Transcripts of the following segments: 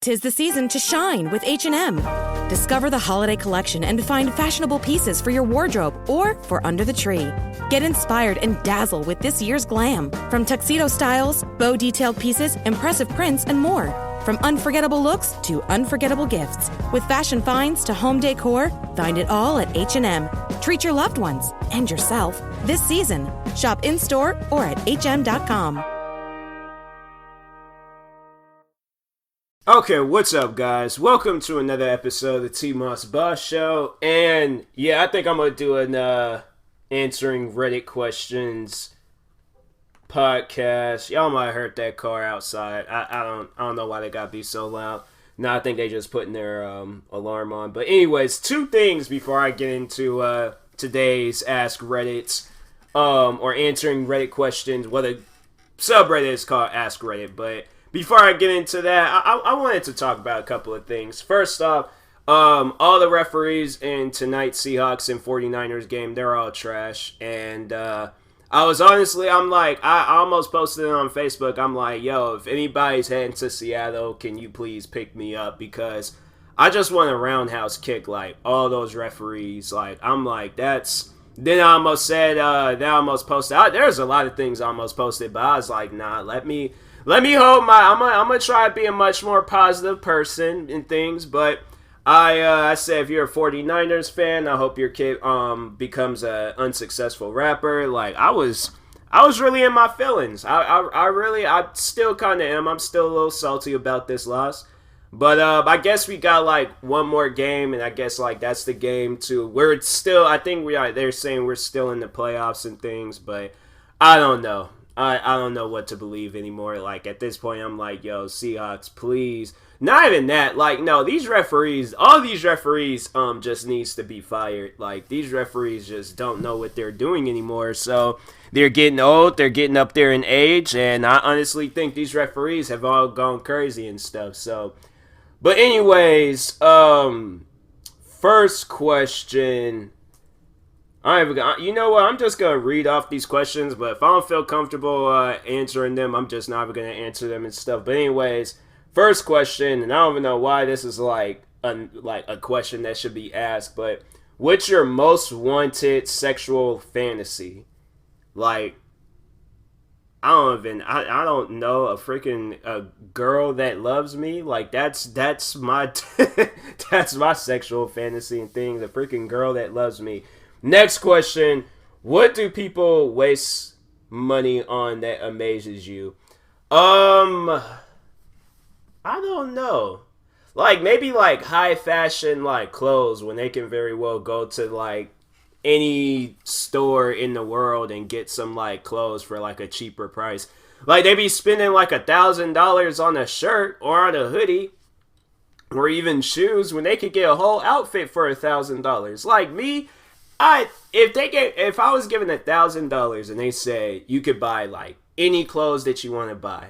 'Tis the season to shine with H&M. Discover the holiday collection and find fashionable pieces for your wardrobe or for under the tree. Get inspired and dazzle with this year's glam. From tuxedo styles, bow detailed pieces, impressive prints, and more. From unforgettable looks to unforgettable gifts. With fashion finds to home decor, find it all at H&M. Treat your loved ones and yourself this season. Shop in-store or at hm.com. Okay, what's up, guys? Welcome to another episode of the TMossBoss Show. And yeah, I think I'm gonna do an answering Reddit questions podcast. Y'all might have heard that car outside. I don't know why they gotta be so loud. No, I think they just putting their alarm on. But anyways, two things before I get into today's Ask Reddit or answering Reddit questions. Well, the subreddit is called Ask Reddit, but before I get into that, I wanted to talk about a couple of things. First off, all the referees in tonight's Seahawks and 49ers game, they're all trash. And I almost posted it on Facebook. I'm like, yo, if anybody's heading to Seattle, can you please pick me up? Because I just want a roundhouse kick, like, all those referees. Like, I'm like, that's... Then I almost posted... There's a lot of things I almost posted, but I was like, nah, let me hold my... I'm gonna try to be a much more positive person and things, but I said if you're a 49ers fan, I hope your kid becomes a unsuccessful rapper. Like, I was really in my feelings. I still kind of am. I'm still a little salty about this loss. But I guess we got like one more game, and I guess like that's the game too. We're still, I think they're saying we're still in the playoffs and things, but I don't know. I don't know what to believe anymore. Like, at this point, I'm like, yo, Seahawks, please. Not even that. Like, no, all these referees just needs to be fired. Like, these referees just don't know what they're doing anymore. So, they're getting old. They're getting up there in age. And I honestly think these referees have all gone crazy and stuff. So, but anyways, first question... You know what? I'm just going to read off these questions, but if I don't feel comfortable answering them, I'm just not going to answer them and stuff. But anyways, first question, and I don't even know why this is like a question that should be asked, but what's your most wanted sexual fantasy? Like, I don't know, a girl that loves me. Like, that's my that's my sexual fantasy and things, a freaking girl that loves me. Next question, what do people waste money on that amazes you? I don't know. Like, maybe like high fashion like clothes, when they can very well go to like any store in the world and get some like clothes for like a cheaper price. Like, they be spending like $1,000 on a shirt or on a hoodie or even shoes when they could get a whole outfit for $1,000. Like me, if I was given $1,000 and they say you could buy like any clothes that you want to buy,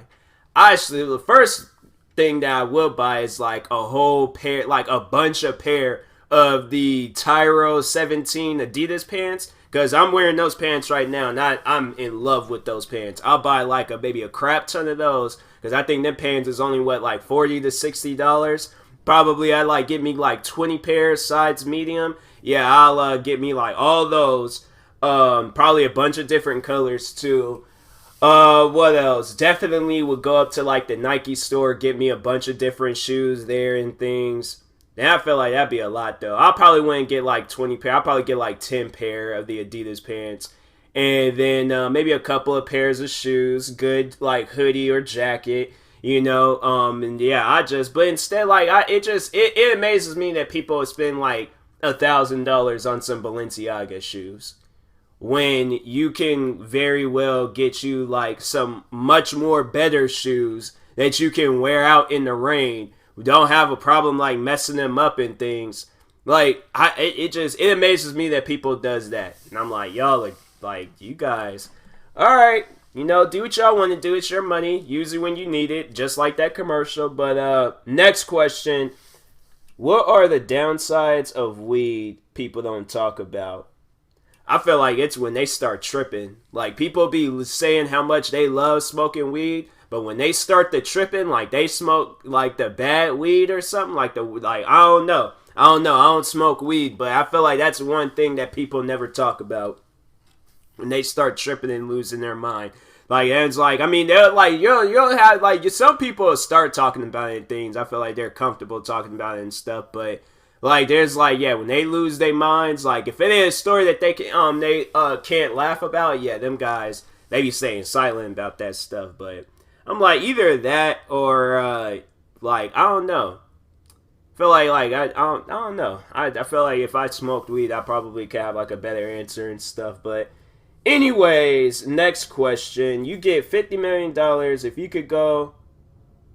the first thing that I will buy is like a whole pair, like a bunch of pair of the Tyro 17 Adidas pants, because I'm wearing those pants right now and I'm in love with those pants. I'll buy like maybe a crap ton of those, because I think them pants is only like $40 to $60. Probably I'd like get me like 20 pairs, size medium. Yeah, I'll get me like all those. Probably a bunch of different colors too. What else? Definitely would go up to like the Nike store, get me a bunch of different shoes there and things. And I feel like that'd be a lot though. I probably wouldn't get like 20 pair. I'll probably get like 10 pair of the Adidas pants. And then maybe a couple of pairs of shoes, good like hoodie or jacket. You know, and yeah, but instead, like, it amazes me that people spend like $1,000 on some Balenciaga shoes when you can very well get you like some much more better shoes that you can wear out in the rain. We don't have a problem like messing them up and things. Like, it amazes me that people does that, and I'm like, y'all are like, you guys, all right. You know, do what y'all want to do. It's your money. Use it when you need it, just like that commercial. But next question. What are the downsides of weed people don't talk about? I feel like it's when they start tripping. Like, people be saying how much they love smoking weed, But when they start the tripping, like they smoke like the bad weed or something, like I don't know. I don't smoke weed, but I feel like that's one thing that people never talk about. When they start tripping and losing their mind. Like, and it's like, I mean, they're like, you'll have, like, some people start talking about it and things. I feel like they're comfortable talking about it and stuff, but, like, there's, like, yeah, when they lose their minds, like, if it is a story that they can't laugh about, yeah, them guys, they be staying silent about that stuff, but I'm like, either that or, like, I don't know. I feel like I don't know. I feel like if I smoked weed, I probably could have, like, a better answer and stuff, but anyways, next question. You get $50 million if you could go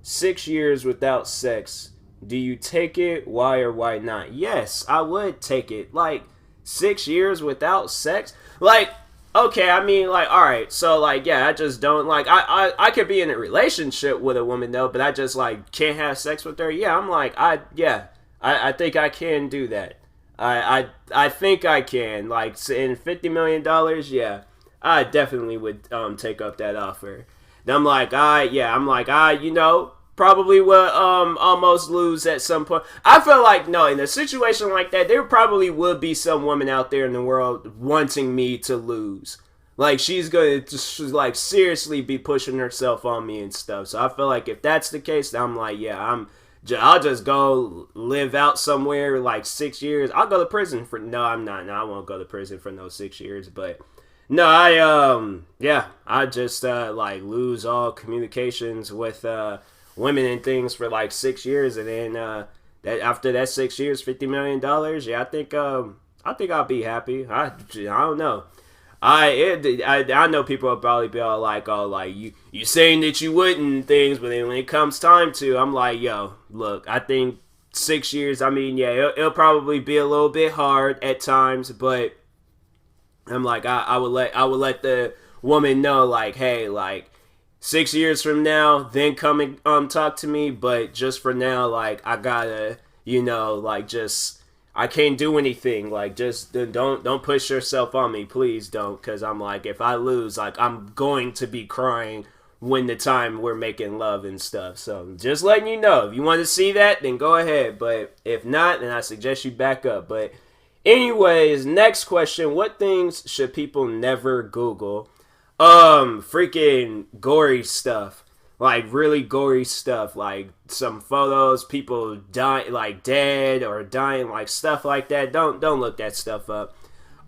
6 years without sex. Do you take it? Why or why not? Yes, I would take it. Like, 6 years without sex? Like, okay, I mean, like, alright, so, like, yeah, I just don't, like, I could be in a relationship with a woman, though, but I just, like, can't have sex with her. Yeah, I'm like, I think I can do that. I think I can. Like, in $50 million, yeah, I definitely would take up that offer. Then I'm like, probably would almost lose at some point. I feel like, no, in a situation like that, there probably would be some woman out there in the world wanting me to lose. Like, she's going to just, like, seriously be pushing herself on me and stuff. So I feel like if that's the case, I'm like, yeah, I'll just go live out somewhere like 6 years. I'll go to prison for... No, I'm not. No, I won't go to prison for no 6 years. But no, I just like lose all communications with women and things for like 6 years, and then that after that 6 years, $50 million. Yeah, I think I'll be happy. I don't know. I know people will probably be all like, you saying that you wouldn't and things, but then when it comes time to, I'm like, yo, look, I think 6 years, I mean, yeah, it'll probably be a little bit hard at times, but I'm like, I would let the woman know, like, hey, like, 6 years from now, then come and talk to me, but just for now, like, I gotta, like, just... I can't do anything. Like, just don't push yourself on me. Please don't. Because I'm like, if I lose, like, I'm going to be crying when the time we're making love and stuff. So, just letting you know. If you want to see that, then go ahead. But if not, then I suggest you back up. But anyways, next question. What things should people never Google? Freaking gory stuff. Like, really gory stuff, like some photos, people dying, like dead or dying, like stuff like that. Don't look that stuff up.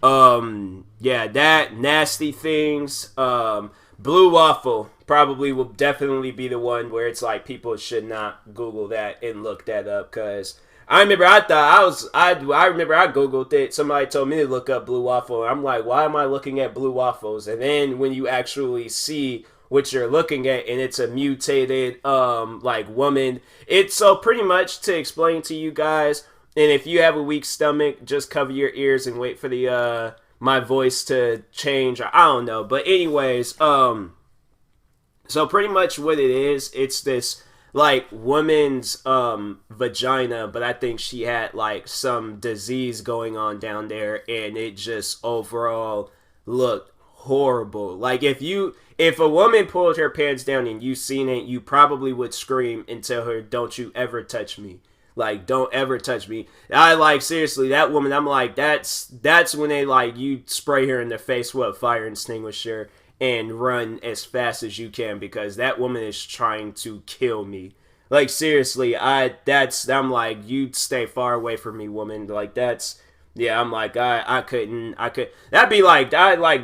Yeah, that nasty things. Blue waffle probably will definitely be the one where it's like people should not Google that and look that up, because I remember I Googled it. Somebody told me to look up blue waffle. I'm like, why am I looking at blue waffles? And then when you actually see what you're looking at, and it's a mutated like woman, it's so pretty much to explain to you guys, and if you have a weak stomach, just cover your ears and wait for the my voice to change, or I don't know. But anyways, so pretty much what it is, it's this like woman's vagina, but I think she had like some disease going on down there, and it just overall looked horrible. Like, if a woman pulled her pants down and you seen it, you probably would scream and tell her, don't you ever touch me. Like, don't ever touch me. I, like, seriously, that woman, I'm like, that's when they, like, you spray her in the face with a fire extinguisher and run as fast as you can, because that woman is trying to kill me. Like, seriously, I'm like, you stay far away from me, woman. Like, yeah, I'm like, I couldn't, that'd be like,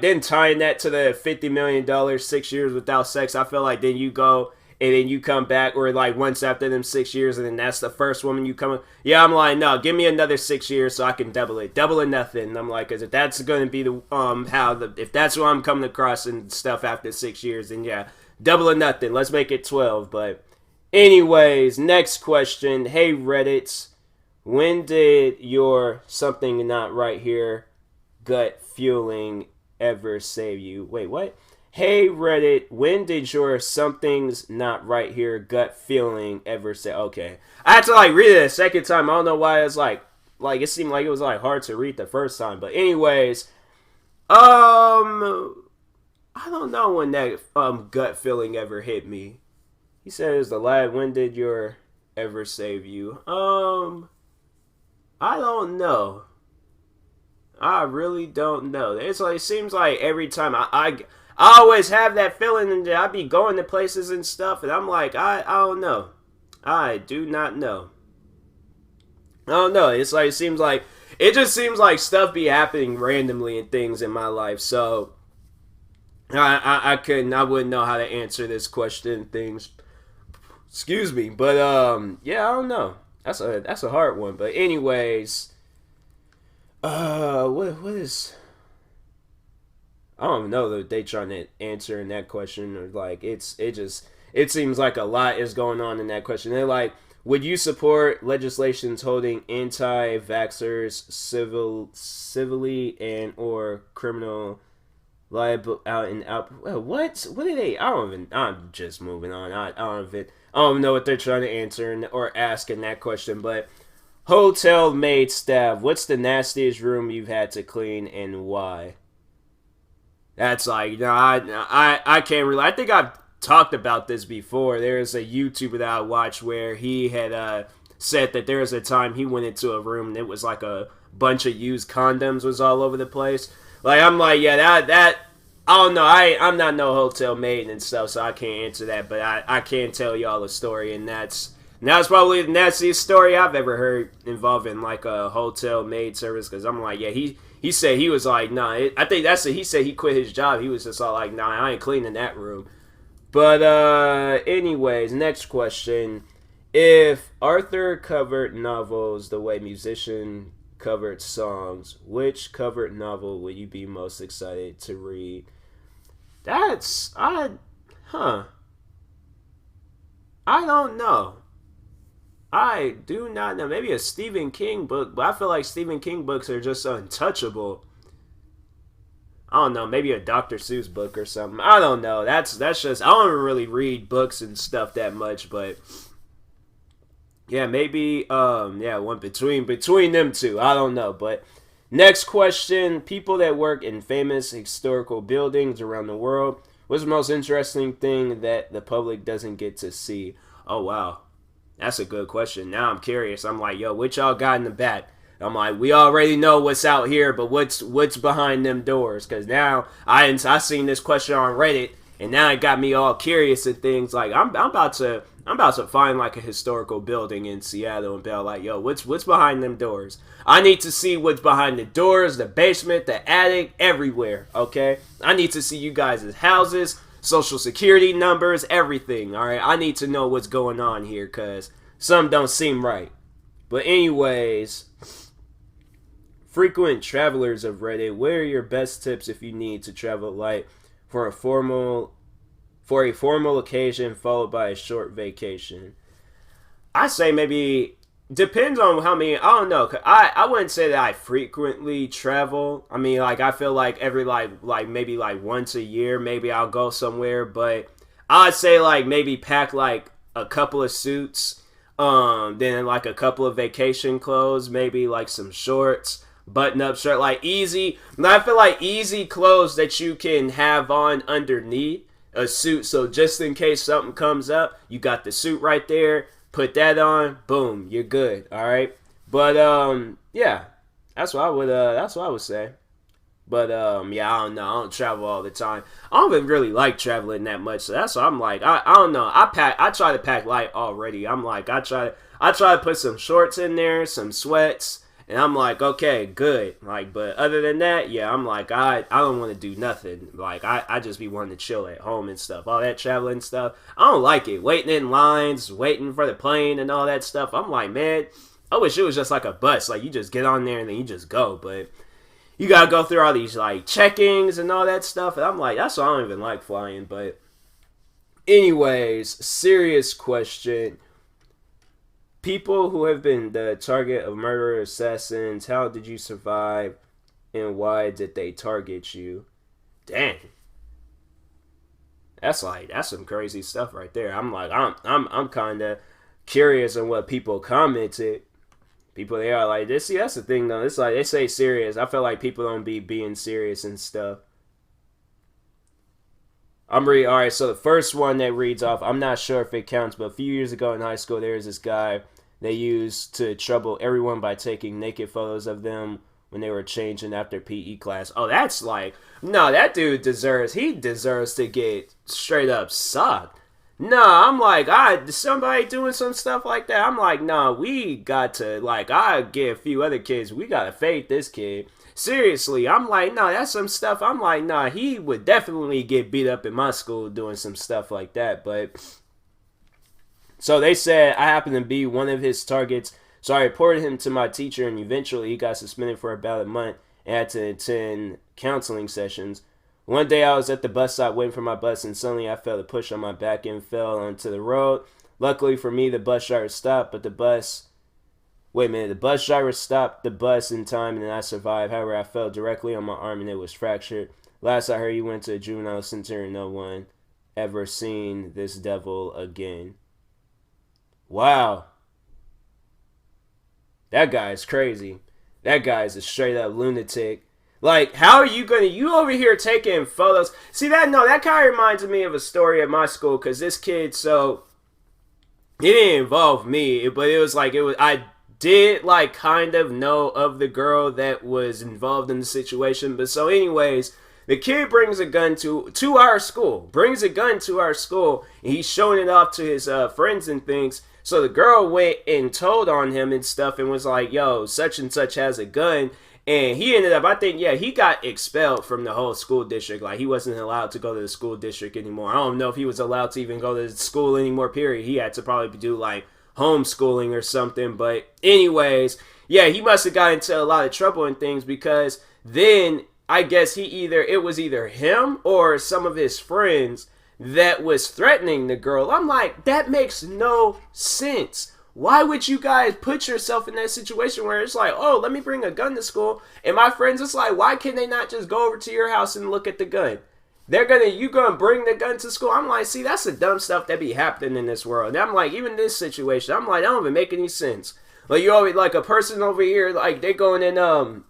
then tying that to the $50 million, 6 years without sex, I feel like then you go, and then you come back, or like once after them 6 years, and then that's the first woman you come, yeah, I'm like, no, give me another 6 years so I can double or nothing. And I'm like, cause if that's gonna be the, if that's what I'm coming across and stuff after 6 years, then yeah, double or nothing, let's make it 12, but anyways, next question. Hey, Reddits. When did your something not right here gut feeling ever save you? Wait, what? Hey, Reddit, when did your something's not right here gut feeling ever say? Okay. I had to like read it a second time. I don't know why it's like it seemed like it was like hard to read the first time. But anyways, I don't know when that gut feeling ever hit me. He says the lad. When did your ever save you? I don't know. I really don't know. It's like it seems like every time I always have that feeling that I be going to places and stuff, and I'm like I don't know. I do not know. I don't know. It's like it just seems like stuff be happening randomly and things in my life. So I wouldn't know how to answer this question. Things, excuse me, but yeah, I don't know. That's a hard one. But anyways, what is? I don't know that they trying to answer in that question, or like it seems like a lot is going on in that question. They're like, would you support legislations holding anti-vaxxers civilly and or criminal liable out and out? Well, what are they? I don't even. I'm just moving on. I don't even know what they're trying to answer or ask in that question. But hotel maid staff, what's the nastiest room you've had to clean and why? That's like, I can't really. I think I've talked about this before. There's a YouTuber that I watched where he had said that there was a time he went into a room and it was like a bunch of used condoms was all over the place. Like, I'm like, yeah, that I don't know. I'm not no hotel maid and stuff, so I can't answer that. But I can tell y'all a story, and that's probably the nastiest story I've ever heard involving like a hotel maid service. Because I'm like, yeah, he said he was like, nah. I think that's it. He said he quit his job. He was just all like, nah, I ain't cleaning that room. But anyways, next question. If Arthur covered novels the way musician covered songs, which covered novel would you be most excited to read? I don't know. I do not know. Maybe a Stephen King book, but I feel like Stephen King books are just untouchable. I don't know. Maybe a Dr. Seuss book or something. I don't know. That's just I don't even really read books and stuff that much, but yeah, maybe one between them two. I don't know, but next question: people that work in famous historical buildings around the world. What's the most interesting thing that the public doesn't get to see? Oh wow. That's a good question. Now I'm curious. I'm like, yo, what y'all got in the back? I'm like, we already know what's out here, but what's behind them doors? Because now I seen this question on Reddit, and now it got me all curious and things. Like I'm about to find like a historical building in Seattle and be like, yo, what's behind them doors? I need to see what's behind the doors, the basement, the attic, everywhere. Okay, I need to see you guys' houses, social security numbers, everything. All right, I need to know what's going on here because some don't seem right. But anyways, frequent travelers of Reddit, what are your best tips if you need to travel light for a formal occasion followed by a short vacation? I say maybe depends on how many. I don't know. I wouldn't say that I frequently travel. I mean, like I feel like every like maybe like once a year, maybe I'll go somewhere. But I'd say like maybe pack like a couple of suits, then like a couple of vacation clothes, maybe like some shorts, button up shirt, like easy. I feel like easy clothes that you can have on underneath a suit. So just in case something comes up, you got the suit right there. Put that on, boom, you're good. All right, but yeah, that's what I would say. But yeah, I don't know. I don't travel all the time. I don't even really like traveling that much. So that's why I'm like, I don't know. I try to pack light already. I'm like, I try to put some shorts in there, some sweats, and I'm like, okay, good. Like, but other than that, yeah, I'm like, I don't want to do nothing. Like, I just be wanting to chill at home and stuff. All that traveling stuff, I don't like it. Waiting in lines, waiting for the plane and all that stuff. I'm like, man, I wish it was just like a bus. Like, you just get on there and then you just go. But you gotta go through all these like checkings and all that stuff. And I'm like, that's why I don't even like flying. But anyways, serious question. People who have been the target of murder assassins, how did you survive and why did they target you? Dang. That's some crazy stuff right there. I'm like, I'm kind of curious on what people commented. People, they are like, this. See, that's the thing though. It's like they say serious. I feel like people don't be being serious and stuff. All right, so the first one that reads off, I'm not sure if it counts, but a few years ago in high school, there was this guy they used to trouble everyone by taking naked photos of them when they were changing after PE class. Oh, that's like, no, that dude deserves to get straight up sucked. No, I'm like, somebody doing some stuff like that. I'm like, nah, we got to, like, I get a few other kids, we gotta fade this kid. Seriously, I'm like, nah, that's some stuff. I'm like, nah, he would definitely get beat up in my school doing some stuff like that. But so they said I happened to be one of his targets. So I reported him to my teacher, and eventually he got suspended for about a month and had to attend counseling sessions. One day I was at the bus stop waiting for my bus, and suddenly I felt a push on my back and fell onto the road. Luckily for me, the bus driver stopped, but the bus driver stopped the bus in time, and I survived. However, I fell directly on my arm, and it was fractured. Last I heard, he went to a juvenile center, and no one ever seen this devil again. Wow. That guy is crazy. That guy is a straight up lunatic. Like, how are you you over here taking photos? See, that kind of reminds me of a story at my school, because this kid, so, it didn't involve me, but I did, like, kind of know of the girl that was involved in the situation. But so anyways, the kid brings a gun to our school, and he's showing it off to his friends and things. So the girl went and told on him and stuff and was like, yo, such and such has a gun. And he ended up, I think, he got expelled from the whole school district. Like, he wasn't allowed to go to the school district anymore. I don't know if he was allowed to even go to school anymore, period. He had to probably do, like, homeschooling or something. But anyways, he must have got into a lot of trouble and things, because then I guess it was either him or some of his friends that was threatening the girl. I'm like, that makes no sense. Why would you guys put yourself in that situation where it's like, oh, let me bring a gun to school? And my friends, it's like, why can they not just go over to your house and look at the gun? You gonna bring the gun to school? I'm like, see, that's the dumb stuff that be happening in this world. And I'm like, even this situation, I'm like, that don't even make any sense. Like, you always, like, a person over here, like, they going in,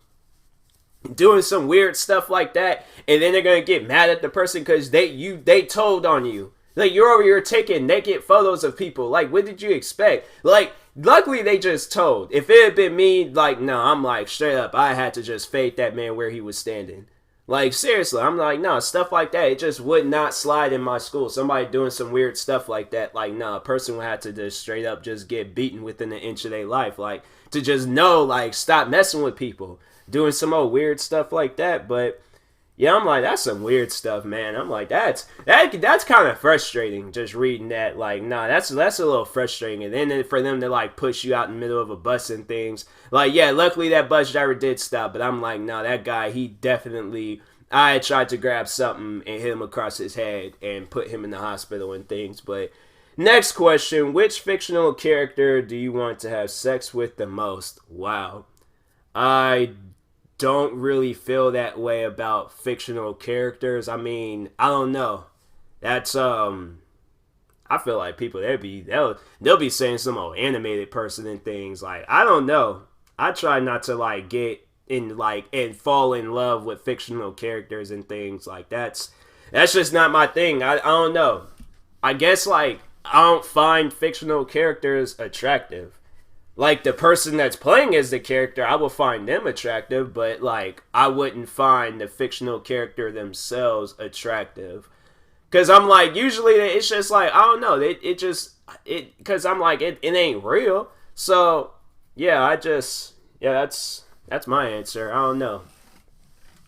doing some weird stuff like that, and then they're gonna get mad at the person because they told on you. Like, you're over here taking naked photos of people. Like, what did you expect? Like, luckily they just told. If it had been me, like, no, I'm like, straight up, I had to just fade that man where he was standing. Like, seriously, I'm like, no, stuff like that, it just would not slide in my school. Somebody doing some weird stuff like that, like, no, a person would have to just straight up just get beaten within an inch of their life. Like, to just know, like, stop messing with people, doing some old weird stuff like that. But yeah, I'm like, that's some weird stuff, man. I'm like, that's kind of frustrating, just reading that. Like, nah, that's a little frustrating. And then for them to, like, push you out in the middle of a bus and things. Like, yeah, luckily that bus driver did stop. But I'm like, nah, that guy, I tried to grab something and hit him across his head and put him in the hospital and things. But next question, which fictional character do you want to have sex with the most? Wow. I don't really feel that way about fictional characters. I mean, I don't know. That's I feel like people they'll be saying some old animated person and things. Like, I don't know. I try not to, like, get in, like, and fall in love with fictional characters and things. Like, that's just not my thing. I don't know. I guess, like, I don't find fictional characters attractive. Like, the person that's playing as the character, I will find them attractive, but, like, I wouldn't find the fictional character themselves attractive. Because I'm like, usually it's just like, I don't know, because I'm like, it ain't real. So, yeah, that's my answer. I don't know.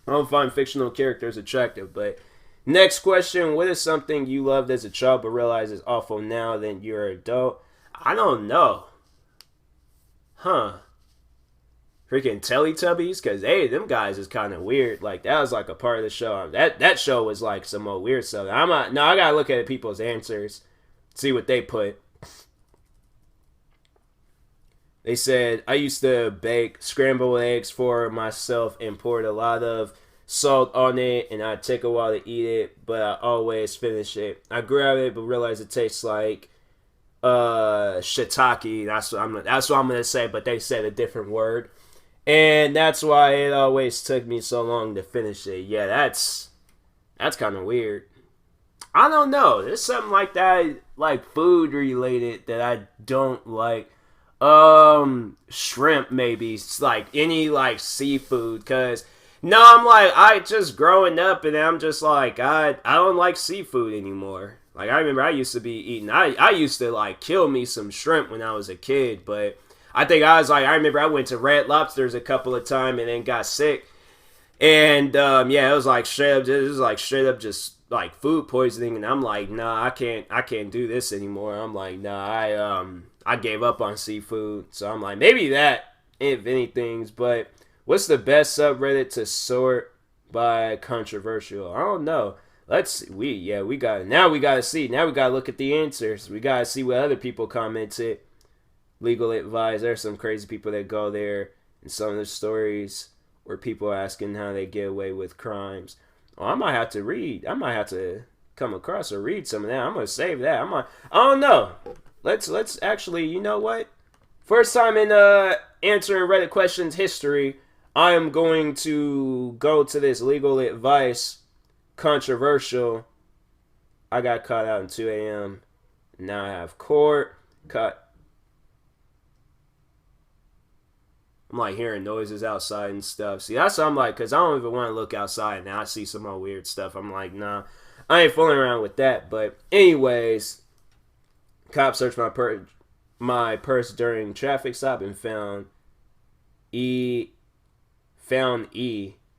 I don't find fictional characters attractive. But next question, what is something you loved as a child but realize is awful now that you're an adult? I don't know. Huh. Freaking Teletubbies? Because, hey, them guys is kind of weird. Like, that was, like, a part of the show. That show was, like, some more weird stuff. I gotta look at people's answers. See what they put. They said, I used to bake scrambled eggs for myself and poured a lot of salt on it, and I'd take a while to eat it, but I always finish it. I grab it, but realize it tastes like shiitake. That's what I'm gonna say, but they said a different word, and that's why it always took me so long to finish it. Yeah, that's kind of weird. I don't know. There's something like that, like food related, that I don't like. Shrimp maybe. It's like any like seafood, cause no, I'm like I just growing up and I'm just like I don't like seafood anymore. Like I remember I used to be eating. I used to like kill me some shrimp when I was a kid, but I think I was like I remember I went to Red Lobsters a couple of times and then got sick. And yeah, it was like straight up just like food poisoning, and I'm like, nah, I can't do this anymore. I'm like, nah, I gave up on seafood. So I'm like, maybe that, if anything. But what's the best subreddit to sort by controversial? I don't know. We gotta see. Now we gotta look at the answers. We gotta see what other people commented. Legal advice. There's some crazy people that go there, and some of the stories where people are asking how they get away with crimes. Oh, I might have to come across or read some of that. I'm gonna save that. I don't know. Let's actually, you know what? First time in answering Reddit questions history, I am going to go to this legal advice controversial. I got caught out in 2 a.m. Now I have court. I'm like hearing noises outside and stuff. See, that's what I'm like, because I don't even want to look outside now. I see some more weird stuff. I'm like, nah, I ain't fooling around with that. But anyways, cops searched my purse during traffic stop and found E.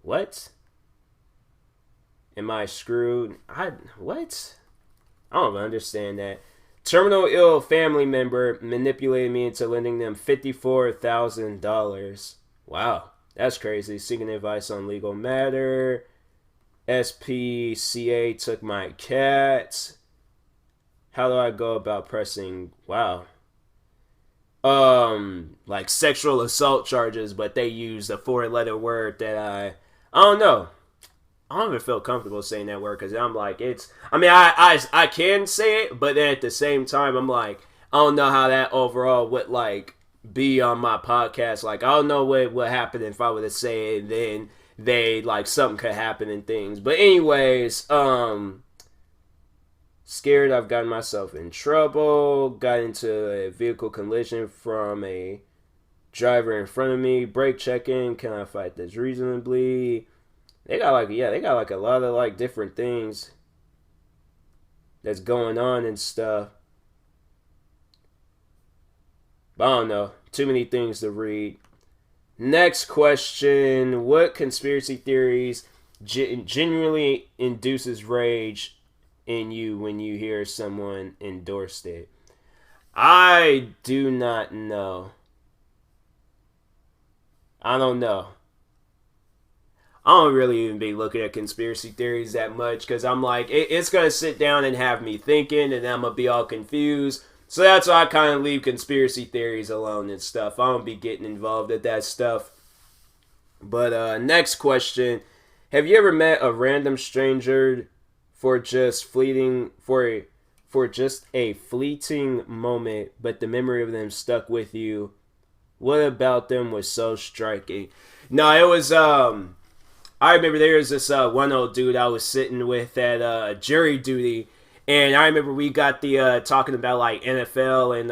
What? Am I screwed? What? I don't understand that. Terminal ill family member manipulated me into lending them $54,000. Wow, that's crazy. Seeking advice on legal matter. SPCA took my cat. How do I go about pressing? Wow. Like sexual assault charges, but they used a 4-letter word that I don't know. I don't even feel comfortable saying that word because I'm like, I can say it, but then at the same time, I'm like, I don't know how that overall would like be on my podcast. Like, I don't know what would happen if I were to say it, and then they like something could happen and things. But anyways, scared I've gotten myself in trouble, got into a vehicle collision from a driver in front of me, brake checking, can I fight this reasonably? They got like a lot of like different things that's going on and stuff. But I don't know. Too many things to read. Next question. What conspiracy theories genuinely induces rage in you when you hear someone endorsed it? I do not know. I don't know. I don't really even be looking at conspiracy theories that much because I'm like, it's going to sit down and have me thinking and I'm going to be all confused. So that's why I kind of leave conspiracy theories alone and stuff. I don't be getting involved at that stuff. But next question. Have you ever met a random stranger for just just a fleeting moment, but the memory of them stuck with you? What about them was so striking? No, it was I remember there was this one old dude I was sitting with at jury duty, and I remember we got the talking about like NFL and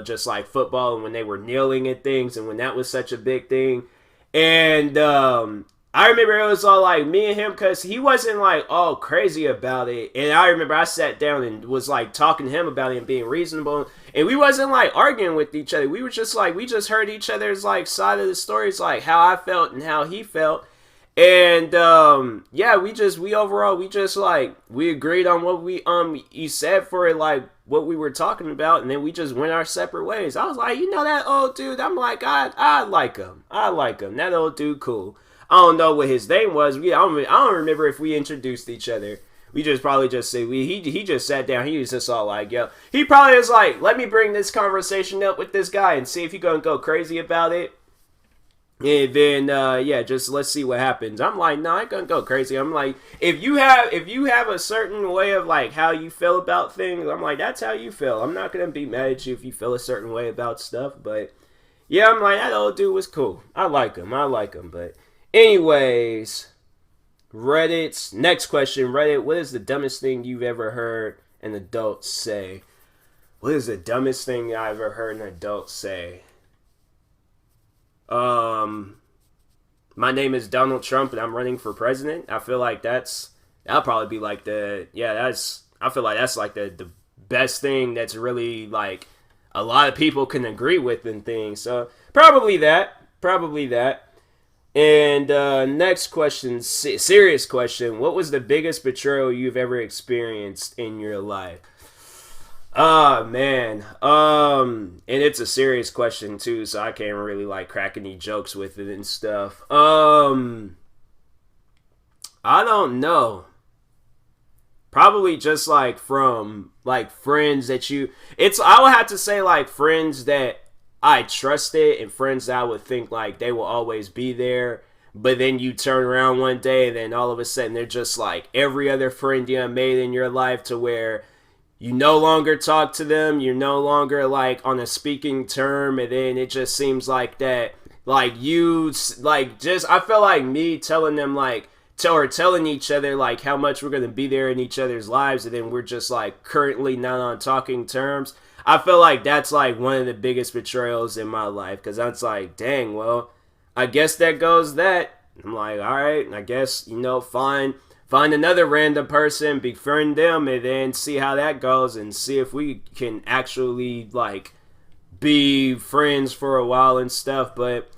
just like football and when they were kneeling and things and when that was such a big thing. And I remember it was all like me and him because he wasn't like all crazy about it. And I remember I sat down and was like talking to him about it and being reasonable. And we wasn't like arguing with each other. We were just like, we just heard each other's like side of the stories, like how I felt and how he felt. And yeah, we agreed on what he said for like what we were talking about, and then we just went our separate ways. I was like, you know that old dude? I'm like, I like him. That old dude, cool. I don't know what his name was. I don't remember if we introduced each other. We just probably just said he just sat down. He was just all like, yo. He probably was like, let me bring this conversation up with this guy and see if he's gonna go crazy about it. And then just let's see what happens. I'm like, no, I ain't gonna go crazy. I'm like, if you have a certain way of like how you feel about things, I'm like, that's how you feel. I'm not gonna be mad at you if you feel a certain way about stuff. But yeah, I'm like, that old dude was cool. I like him. But anyways, Reddit's next question. Reddit, what is the dumbest thing you've ever heard an adult say? What is the dumbest thing I've ever heard an adult say? My name is Donald Trump and I'm running for president. I feel like that'll probably be like I feel like that's like the best thing that's really like a lot of people can agree with and things. So probably that. And next question, serious question. What was the biggest betrayal you've ever experienced in your life? Oh man. And it's a serious question too, so I can't really like crack any jokes with it and stuff. I don't know. Probably just like from like friends that I would have to say like friends that I trusted and friends that I would think like they will always be there. But then you turn around one day and then all of a sudden they're just like every other friend you have made in your life to where you no longer talk to them, you're no longer like on a speaking term, and then it just seems like that like you like just I feel like me telling them like telling each other like how much we're gonna be there in each other's lives, and then we're just like currently not on talking terms. I feel like that's like one of the biggest betrayals in my life, because that's like, dang, well, I guess that goes that. I'm like, all right, I guess find another random person, befriend them, and then see how that goes, and see if we can actually like be friends for a while and stuff. But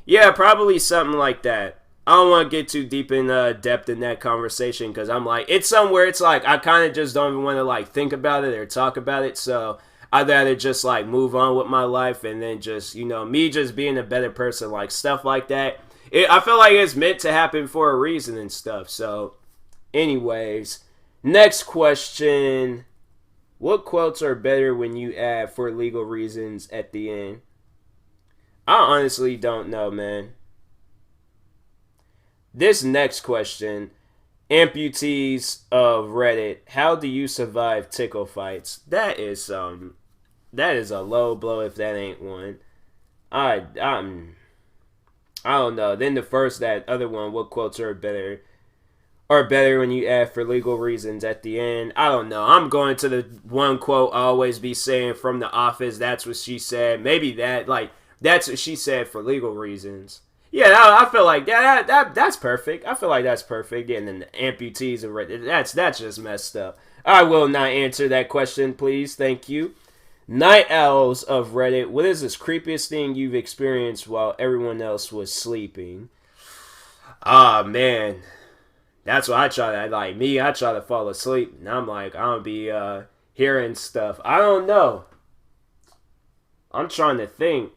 yeah, probably something like that. I don't want to get too deep in depth in that conversation, because I'm like, it's somewhere it's like I kind of just don't even want to like think about it or talk about it. So I'd rather just like move on with my life, and then just me just being a better person, like stuff like that. I feel like it's meant to happen for a reason and stuff. So anyways, next question. What quotes are better when you add "for legal reasons" at the end? I honestly don't know, man. This next question. Amputees of Reddit. How do you survive tickle fights? That is a low blow if that ain't one. I don't know. Then that other one, what quotes are better when you add "for legal reasons" at the end. I don't know. I'm going to the one quote I always be saying from The Office. That's what she said. Maybe that's what she said, "for legal reasons." Yeah, I feel like that's perfect. I feel like that's perfect. Yeah, and then the amputees of Reddit. That's just messed up. I will not answer that question, please. Thank you. Night Owls of Reddit. What is this creepiest thing you've experienced while everyone else was sleeping? Ah, man. That's what I try to, I try to fall asleep, and I'm like, I'm gonna be hearing stuff. I don't know. I'm trying to think.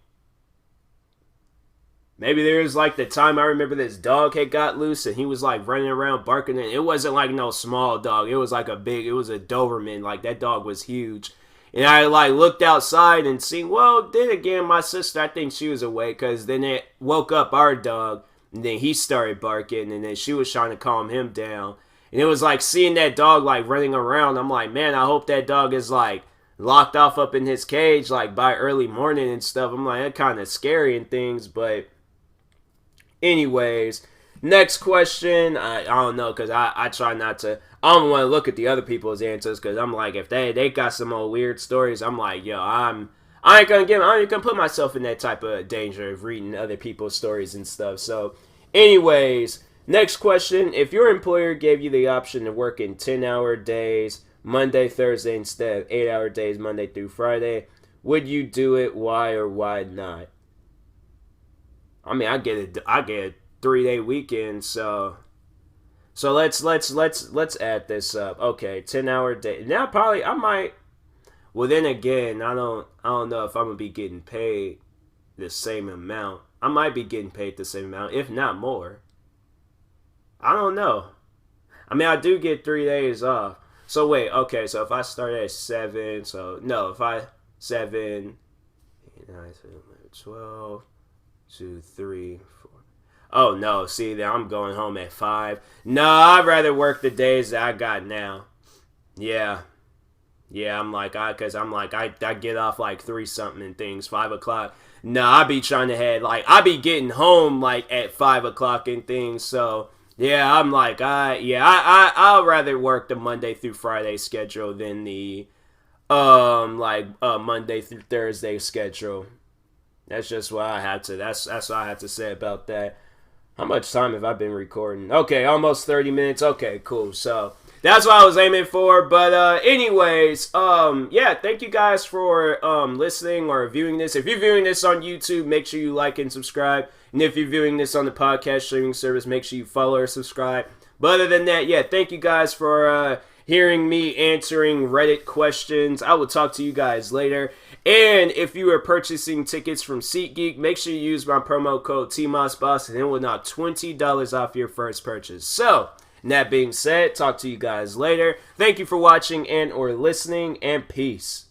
Maybe there's like the time I remember this dog had got loose and he was like running around barking, and it wasn't like no small dog. It was like it was a Doberman. Like that dog was huge. And I like looked outside and seen, well, then again, my sister, I think she was awake, because then it woke up our dog, and then he started barking, and then she was trying to calm him down. And it was like seeing that dog like running around. I'm like, man, I hope that dog is like locked off up in his cage like by early morning and stuff. I'm like, that's kind of scary and things. But anyways, next question. I don't know, because I try not to. I don't want to look at the other people's answers, because I'm like, if they got some old weird stories, I'm like, yo, I ain't gonna put myself in that type of danger of reading other people's stories and stuff. So anyways, next question. If your employer gave you the option to work in 10-hour days Monday, Thursday, instead of 8-hour days Monday through Friday, would you do it? Why or why not? I mean, I get a 3-day weekend, so let's add this up. Okay, 10-hour day. Now I might. Well, then again, I don't know if I'm gonna be getting paid the same amount. I might be getting paid the same amount, if not more. I don't know. I mean, I do get 3 days off. So wait, okay. So if I start at 7, if I 7, 8, 9, 10, 12, 2, 3, 4. Oh no, see, then I'm going home at 5. No, I'd rather work the days that I got now. Yeah, I'm like, I get off like 3 something and things, 5 o'clock. No, I be trying to I be getting home like at 5 o'clock and things. So Yeah, I'm like, I'll rather work the Monday through Friday schedule than the Monday through Thursday schedule. That's just what I have to. That's what I have to say about that. How much time have I been recording? Okay, almost 30 minutes. Okay, cool. So that's what I was aiming for. But anyways, yeah, thank you guys for listening or viewing this. If you're viewing this on YouTube, make sure you like and subscribe. And if you're viewing this on the podcast streaming service, make sure you follow or subscribe. But other than that, yeah, thank you guys for hearing me answering Reddit questions. I will talk to you guys later. And if you are purchasing tickets from SeatGeek, make sure you use my promo code TMossBoss and it will knock $20 off your first purchase. So, that being said, talk to you guys later. Thank you for watching and or listening, and peace.